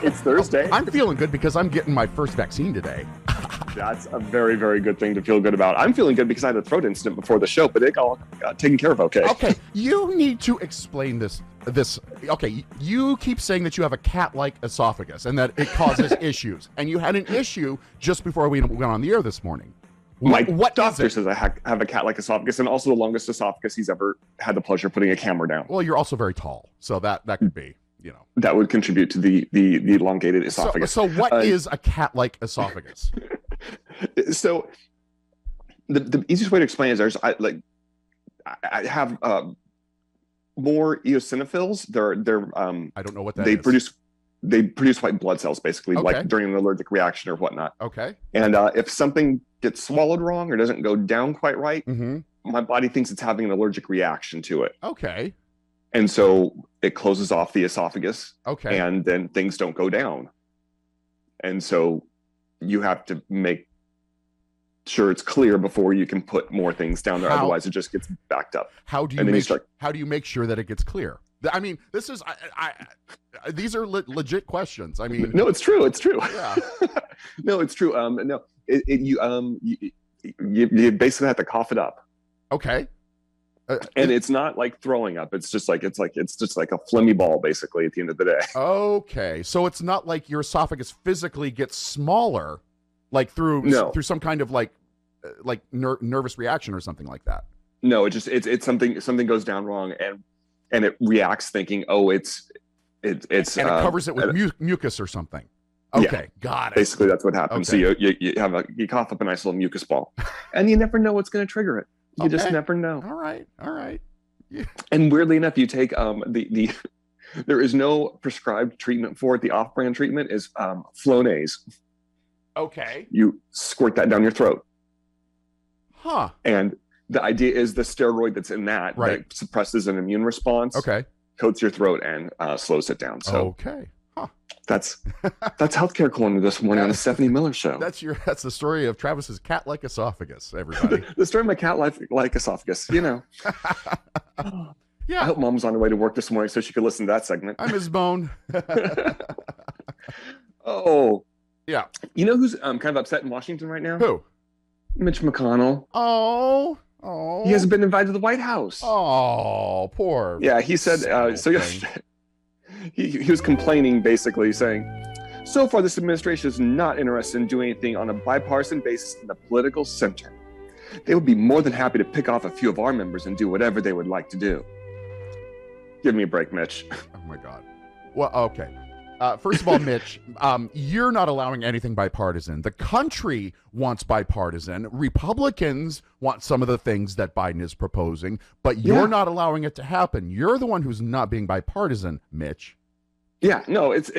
It's Thursday. I'm feeling good because I'm getting my first vaccine today. That's a very, very good thing to feel good about. I'm feeling good because I had a throat incident before the show, but it all got taken care of okay. Okay, you need to explain this. Okay, you keep saying that you have a cat-like esophagus and that it causes issues. And you had an issue just before we went on the air this morning. What doctor says I have a cat-like esophagus, and also the longest esophagus he's ever had the pleasure of putting a camera down. Well, you're also very tall, so that could be, you know. That would contribute to the elongated esophagus. So what is a cat-like esophagus? So the easiest way to explain is I have more eosinophils. They're I don't know what that is. They produce white blood cells, basically, Okay. like during an allergic reaction or whatnot. Okay. And if something gets swallowed wrong or doesn't go down quite right, my body thinks it's having an allergic reaction to it. Okay. And so it closes off the esophagus. Okay. And then things don't go down. And so you have to make sure it's clear before you can put more things down there. Otherwise, it just gets backed up. How do you make sure that it gets clear? I mean, this is these are legit questions. I mean, no, it's true. It's true. Yeah. No, it's true. No, you basically have to cough it up. Okay. And it's not like throwing up. It's just like a phlegmy ball, basically, at the end of the day. Okay, so it's not like your esophagus physically gets smaller, like through some kind of like nervous reaction or something like that. No, it's something goes down wrong, and it reacts thinking, oh, it's and it covers it with mucus or something. Okay, got it. Basically, that's what happens. Okay. So you cough up a nice little mucus ball, and you never know what's going to trigger it. You just never know. All right. Yeah. And weirdly enough, you take there is no prescribed treatment for it. The off-brand treatment is Flonase. Okay. You squirt that down your throat. Huh. And the idea is the steroid that's in that suppresses an immune response. Okay. Coats your throat and slows it down. So okay. Huh. That's healthcare corner this morning on the Stephanie Miller Show. That's the story of Travis's cat-like esophagus, everybody. The story of my cat-like esophagus, you know. Yeah. I hope Mom's on her way to work this morning so she could listen to that segment. I'm his bone. Oh. Yeah. You know who's kind of upset in Washington right now? Who? Mitch McConnell. Oh. He hasn't been invited to the White House. Oh, poor. Yeah, he said so yesterday. He was complaining, basically saying, so far this administration is not interested in doing anything on a bipartisan basis in the political center. They would be more than happy to pick off a few of our members and do whatever they would like to do. Give me a break, Mitch. Oh my God. Well, okay. First of all, Mitch, you're not allowing anything bipartisan. The country wants bipartisan. Republicans want some of the things that Biden is proposing, but you're not allowing it to happen. You're the one who's not being bipartisan, Mitch. Yeah, no, it's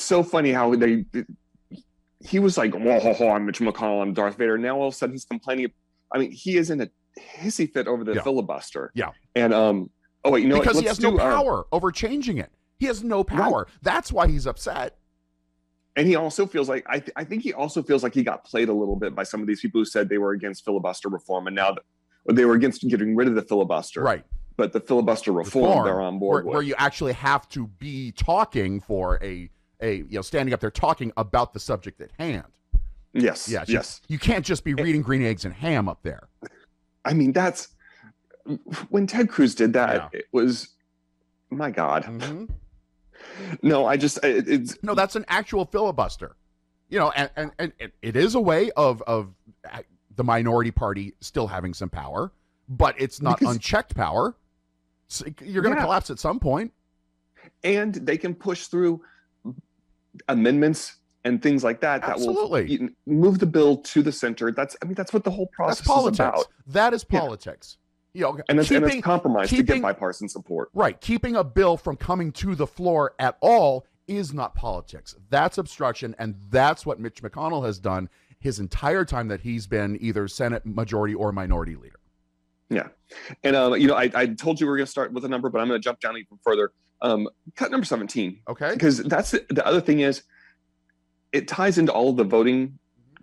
so funny how he was like, whoa, I'm Mitch McConnell, I'm Darth Vader. Now all of a sudden he's complaining. I mean, he is in a hissy fit over the filibuster. Yeah. And, oh, wait, you know because what? He has no power over changing it. He has no power. Right. That's why he's upset. And he also feels like, I think he also feels like he got played a little bit by some of these people who said they were against filibuster reform, and now they were against getting rid of the filibuster. Right. But the filibuster reform they're on board with. Where you actually have to be talking for standing up there talking about the subject at hand. Yes. Yes. Yes. You can't just be reading green eggs and ham up there. I mean, that's when Ted Cruz did that. Yeah. It was, my God. Mm-hmm. No, no, that's an actual filibuster. You know, and it is a way of the minority party still having some power, but it's not unchecked power. So you're going to collapse at some point. And they can push through amendments and things like that. Absolutely. That will move the bill to the center. That's what the whole process is about. That is politics. You know, and it's compromise to get bipartisan support. Right. Keeping a bill from coming to the floor at all is not politics. That's obstruction, and that's what Mitch McConnell has done. his entire time that he's been either Senate majority or minority leader. Yeah. And, I told you we were going to start with a number, but I'm going to jump down even further. Cut number 17. Okay. Because that's the other thing is it ties into all of the voting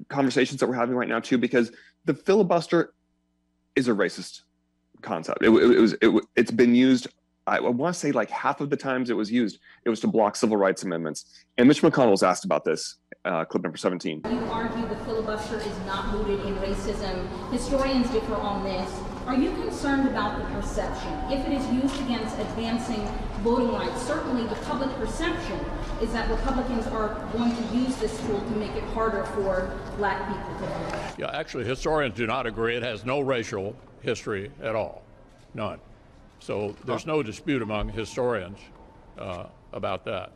conversations that we're having right now, too, because the filibuster is a racist concept. It's been used. I want to say like half of the times it was used, it was to block civil rights amendments. And Mitch McConnell was asked about this, clip number 17. You argue the filibuster is not rooted in racism. Historians differ on this. Are you concerned about the perception? If it is used against advancing voting rights, certainly the public perception is that Republicans are going to use this tool to make it harder for black people to vote. Yeah, actually, historians do not agree. It has no racial history at all. None. So there's no dispute among historians about that.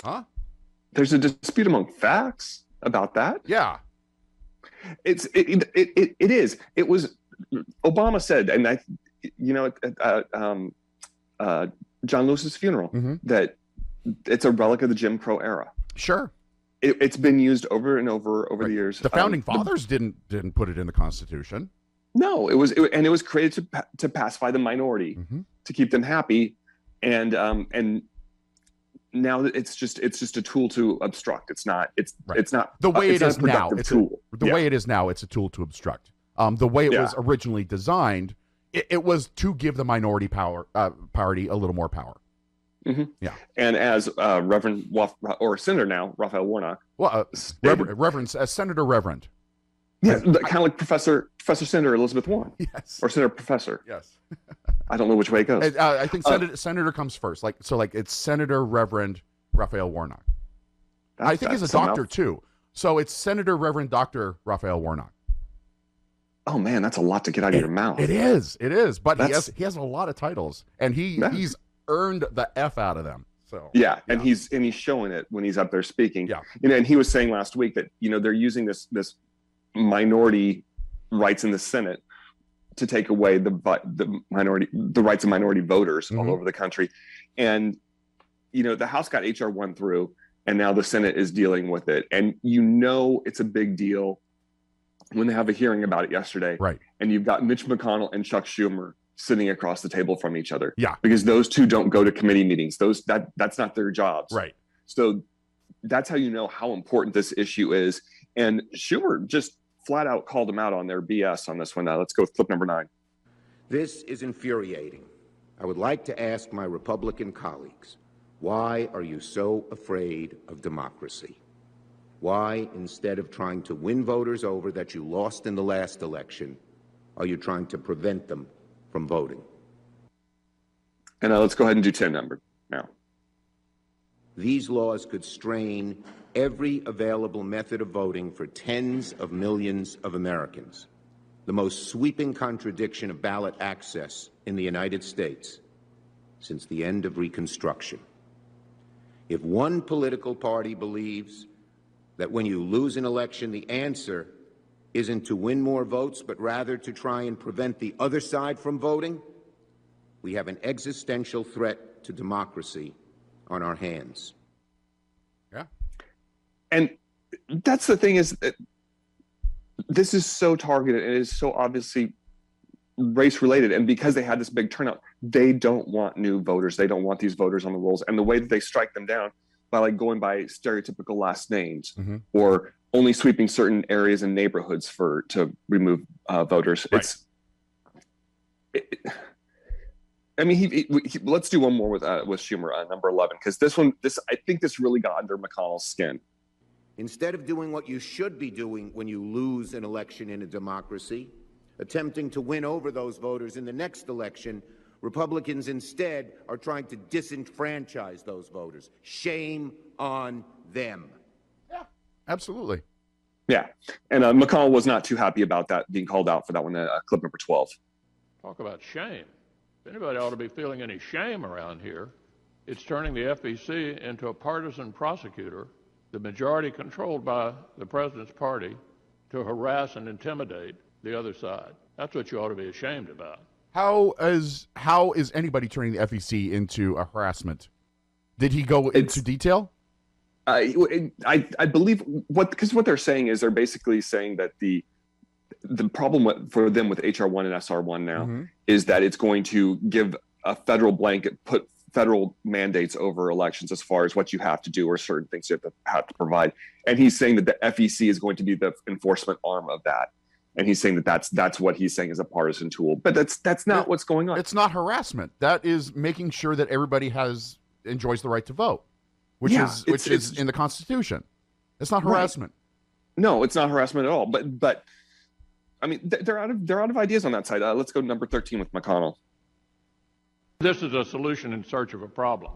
Huh? There's a dispute among facts about that? Yeah. It is. It was, Obama said, and John Lewis's funeral, that it's a relic of the Jim Crow era. Sure. It's been used over and over the years. The founding fathers didn't put it in the Constitution. No, it was created to pacify the minority, to keep them happy, and now it's just a tool to obstruct. It's not the way it is now. It's a tool. The way it is now, it's a tool to obstruct. The way it was originally designed, it was to give the minority party a little more power. Yeah. And as Reverend or Senator now, Raphael Warnock. Well, Senator Reverend. Yeah, kind of like Professor Senator Elizabeth Warren. Yes. Or Senator Professor. Yes. I don't know which way it goes. I think Senator comes first. Like it's Senator Reverend Raphael Warnock. I think he's a doctor too. So it's Senator Reverend Dr. Raphael Warnock. Oh man, that's a lot to get out of your mouth. It is. But he has a lot of titles, and he's earned the F out of them. So and he's showing it when he's up there speaking. Yeah. And he was saying last week that they're using this minority rights in the Senate to take away the rights of minority voters all over the country. And the House got HR 1 through, and now the Senate is dealing with it. And it's a big deal when they have a hearing about it yesterday. Right. And you've got Mitch McConnell and Chuck Schumer sitting across the table from each other. Yeah. Because those two don't go to committee meetings. That's not their jobs. Right. So that's how you know how important this issue is. And Schumer just flat out called them out on their BS on this one. Now let's go with clip number 9. This is infuriating. I would like to ask my Republican colleagues, why are you so afraid of democracy? Why, instead of trying to win voters over that you lost in the last election, are you trying to prevent them from voting? And let's go ahead and do 10 number now. These laws could strain every available method of voting for tens of millions of Americans, the most sweeping contradiction of ballot access in the United States since the end of Reconstruction. If one political party believes that when you lose an election, the answer isn't to win more votes, but rather to try and prevent the other side from voting, we have an existential threat to democracy on our hands. Yeah. And that's the thing is that this is so targeted and it is so obviously race related. And because they had this big turnout, they don't want new voters. They don't want these voters on the rolls. And the way that they strike them down by going by stereotypical last names or only sweeping certain areas and neighborhoods to remove voters. Right. Let's do one more with Schumer, number 11, because I think this really got under McConnell's skin. Instead of doing what you should be doing when you lose an election in a democracy, attempting to win over those voters in the next election, Republicans instead are trying to disenfranchise those voters. Shame on them. Yeah, absolutely. Yeah, and McConnell was not too happy about that being called out for that one, clip number 12. Talk about shame. If anybody ought to be feeling any shame around here, it's turning the FEC into a partisan prosecutor, the majority controlled by the president's party, to harass and intimidate the other side. That's what you ought to be ashamed about. How is anybody turning the FEC into a harassment? Did he go into detail? I believe what they're saying is they're basically saying that the problem for them with HR1 and SR1 now is that it's going to give a federal blanket, put federal mandates over elections as far as what you have to do or certain things you have to provide. And he's saying that the FEC is going to be the enforcement arm of that. And he's saying that that's what he's saying is a partisan tool. But that's not what's going on. It's not harassment. That is making sure that everybody enjoys the right to vote, which is in the Constitution. It's not harassment. Right. No, it's not harassment at all. But I mean, they're out of ideas on that side. Let's go to number 13 with McConnell. This is a solution in search of a problem.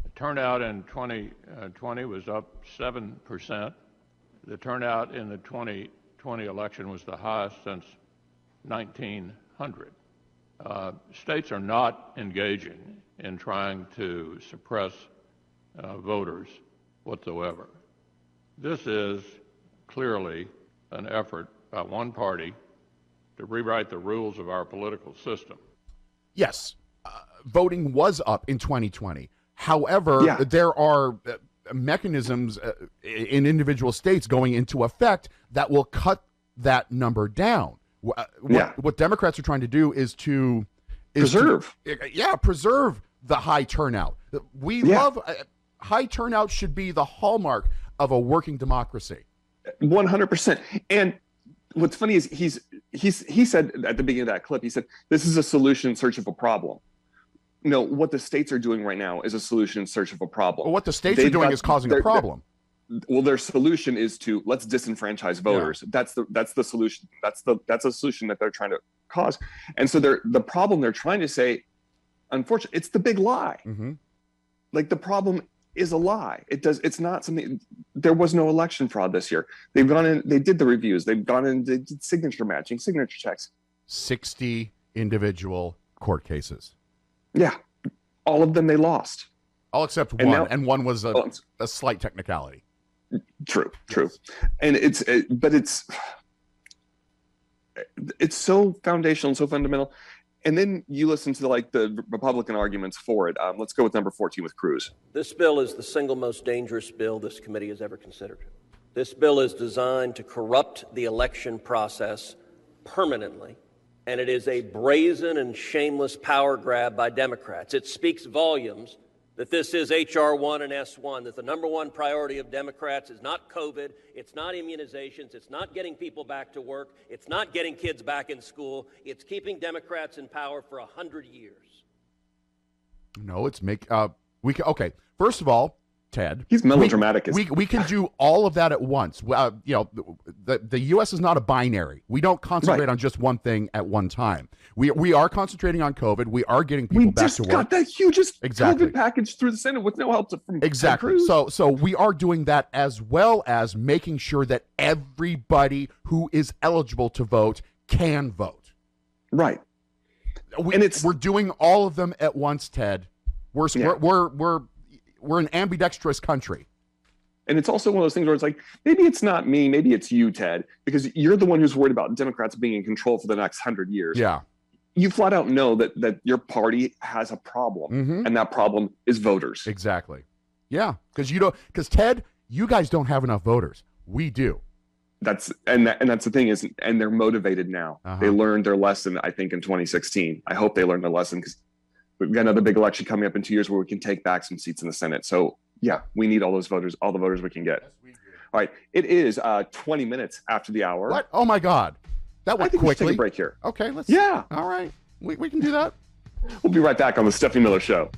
The turnout in 2020 was up 7%. The turnout in the 2020 election was the highest since 1900. States are not engaging in trying to suppress voters whatsoever. This is clearly an effort by one party to rewrite the rules of our political system. Yes. Voting was up in 2020. However, there are mechanisms in individual states going into effect that will cut that number down. What Democrats are trying to do is to preserve the high turnout. We love high turnout should be the hallmark of a working democracy. 100%. And what's funny is he said at the beginning of that clip, he said, this is a solution in search of a problem. No, what the states are doing right now is a solution in search of a problem. Well, what the states are doing is causing a problem. Their solution is to let's disenfranchise voters. Yeah. That's the solution. That's a solution that they're trying to cause. And so the problem they're trying to say, unfortunately, it's the big lie. Mm-hmm. Like the problem is a lie. It's not something. There was no election fraud this year. They've gone in. They did the reviews. They've gone in. They did signature matching, signature checks. 60 individual court cases. Yeah, all of them they lost. All except one, and one was a slight technicality. True. And it's so foundational and so fundamental. And then you listen to like the Republican arguments for it. Let's go with number 14 with Cruz. This bill is the single most dangerous bill this committee has ever considered. This bill is designed to corrupt the election process permanently. And it is a brazen and shameless power grab by Democrats. It speaks volumes that this is HR1 and S1, that the number one priority of Democrats is not COVID, it's not immunizations, it's not getting people back to work, it's not getting kids back in school, it's keeping Democrats in power for 100 years. No, it's okay, first of all, Ted. He's melodramatic. We can do all of that at once. The U.S. is not a binary. We don't concentrate on just one thing at one time. We are concentrating on COVID. We are getting people back to work. We just got that hugest COVID package through the Senate with no help from Cruz. So we are doing that as well as making sure that everybody who is eligible to vote can vote. Right. We're doing all of them at once, Ted. We're an ambidextrous country. And it's also one of those things where it's like, maybe it's not me, maybe it's you, Ted, because you're the one who's worried about Democrats being in control for the next 100 years. Yeah. You flat out know that your party has a problem, and that problem is voters. Exactly. Yeah, because Ted, you guys don't have enough voters. We do. That's the thing is, and they're motivated now. They learned their lesson, I think, in 2016. I hope they learned their lesson because we've got another big election coming up in 2 years where we can take back some seats in the Senate. So yeah, we need all those voters, all the voters we can get. Yes, we do. All right. It is 20 minutes after the hour. What? Oh my God. That went quickly. We should take a break here. Okay. Yeah. All right. We can do that. We'll be right back on the Stephanie Miller Show.